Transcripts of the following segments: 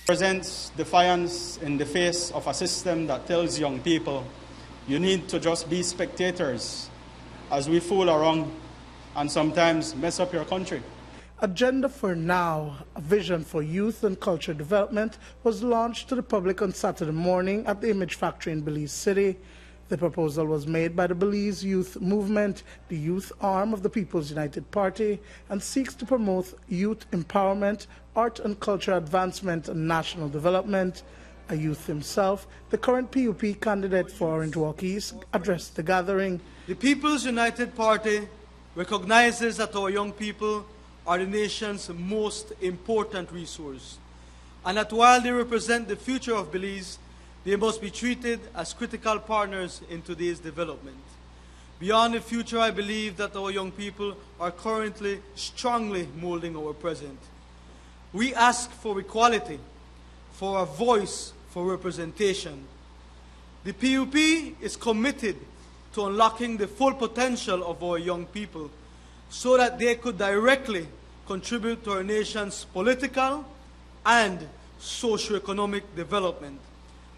Presents defiance in the face of a system that tells young people, you need to just be spectators as we fool around and sometimes mess up your country. Agenda for Now, a vision for youth and culture development, was launched to the public on Saturday morning at the Image Factory in Belize City. The proposal was made by the Belize Youth Movement, the youth arm of the People's United Party, and seeks to promote youth empowerment, art and culture advancement, and national development. A youth himself, the current P.U.P candidate for Orange Walk East, addressed the gathering. The People's United Party recognizes that our young people are the nation's most important resource, and that while they represent the future of Belize, they must be treated as critical partners in today's development. Beyond the future, I believe that our young people are currently strongly molding our present. We ask for equality, for a voice, for representation. The P.U.P is committed to unlocking the full potential of our young people so that they could directly contribute to our nation's political and socio-economic development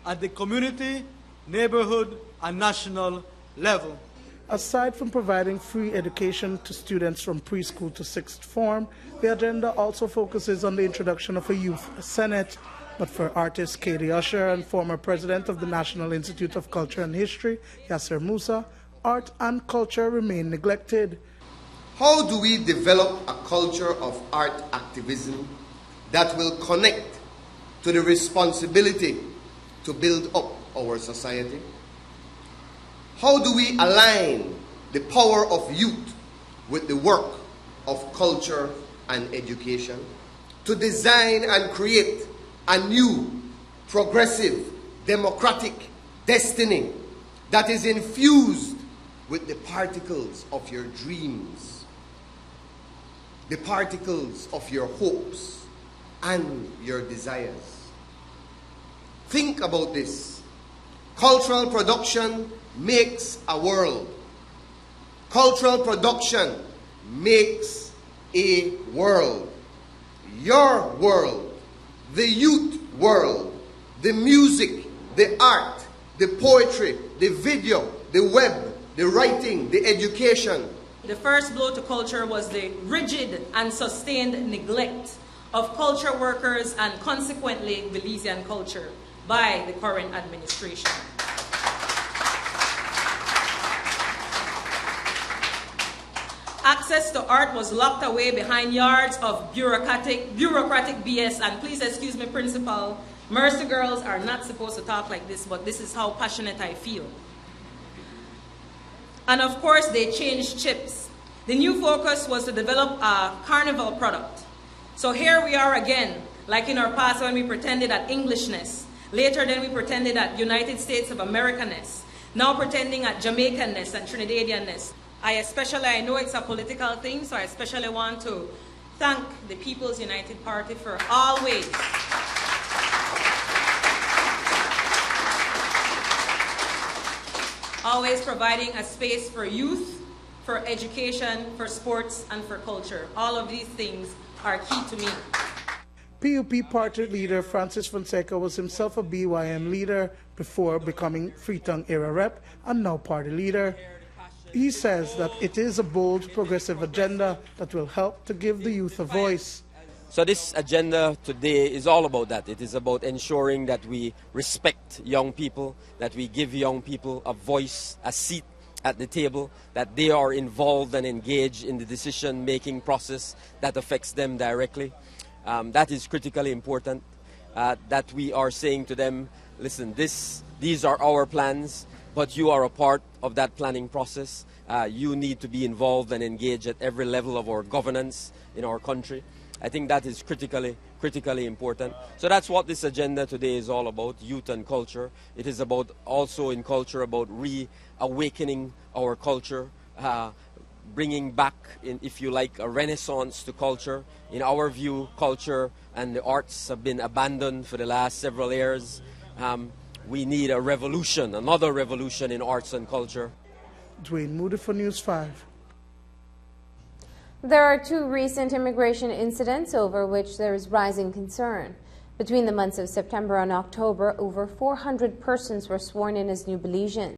at the community, neighborhood, and national level. Aside from providing free education to students from preschool to sixth form, the agenda also focuses on the introduction of a youth senate. But for artist Katie Usher and former president of the National Institute of Culture and History, Yasser Musa, art and culture remain neglected. How do we develop a culture of art activism that will connect to the responsibility to build up our society? How do we align the power of youth with the work of culture and education to design and create a new, progressive, democratic destiny that is infused with the particles of your dreams, the particles of your hopes and your desires? Think about this. Cultural production makes a world. Cultural production makes a world. Your world, the youth world, the music, the art, the poetry, the video, the web, the writing, the education. The first blow to culture was the rigid and sustained neglect of culture workers and consequently Belizean culture by the current administration. Access to art was locked away behind yards of bureaucratic BS, and please excuse me, Principal, Mercy girls are not supposed to talk like this, but this is how passionate I feel. And of course, they changed chips. The new focus was to develop a carnival product. So here we are again, like in our past when we pretended at Englishness. Later then we pretended at United States of Americanness. Now pretending at Jamaicanness and Trinidadianness. I know it's a political thing, so I especially want to thank the People's United Party for always providing a space for youth, for education, for sports, and for culture. All of these things are key to me. P.U.P party leader Francis Fonseca was himself a BYM leader before becoming Freetown era rep and now party leader. He says that it is a bold, progressive agenda that will help to give the youth a voice. So this agenda today is all about that. It is about ensuring that we respect young people, that we give young people a voice, a seat at the table, that they are involved and engaged in the decision-making process that affects them directly. That is critically important, that we are saying to them, listen, these are our plans, but you are a part of that planning process. You need to be involved and engaged at every level of our governance in our country. I think that is critically important. So that's what this agenda today is all about, youth and culture. It is about also in culture about reawakening our culture, bringing back, if you like, a renaissance to culture. In our view, culture and the arts have been abandoned for the last several years. We need a revolution, another revolution in arts and culture. Duane Moody for News 5. There are two recent immigration incidents over which there is rising concern. Between the months of September and October, over 400 persons were sworn in as new Belizeans.